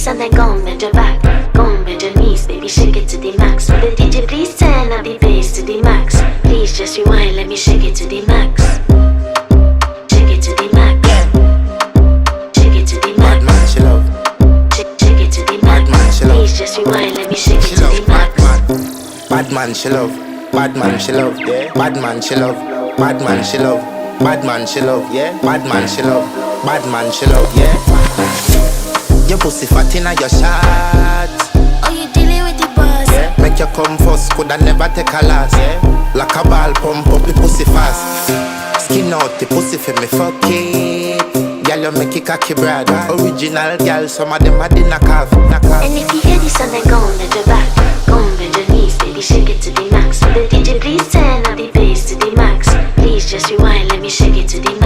this and then go and bend your back. Go and bend your knees, baby, shake it to the max. Will the DJ please turn up the bass to the max? Please just rewind, let me shake it to the max. Shake it to the max. Shake it to the max. Bad man, she love. Shake it to the max. Bad man, she love. Please just rewind, let me shake it She to love. the max. Bad man, she love. Bad man, she love. Yeah. Bad man, she love. Bad man, she love. Bad man, she love. Yeah. Bad man, she love. Bad man, she love. Yeah. Your pussy fat inna your shot. Oh, you dealing with the boss? Yeah. Make you come first, coulda never take a last. Yeah. Like a ball, pump up the pussy fast. Skin out the pussy for me fuck it. Girl, you make it cocky brother. Original girl, some of them are the knockoff. And if you hear this and then go and bend your back. Go and bend your knees, baby, shake it to the max. Will the DJ please turn up the bass to the max? Please just rewind, let me shake it to the max.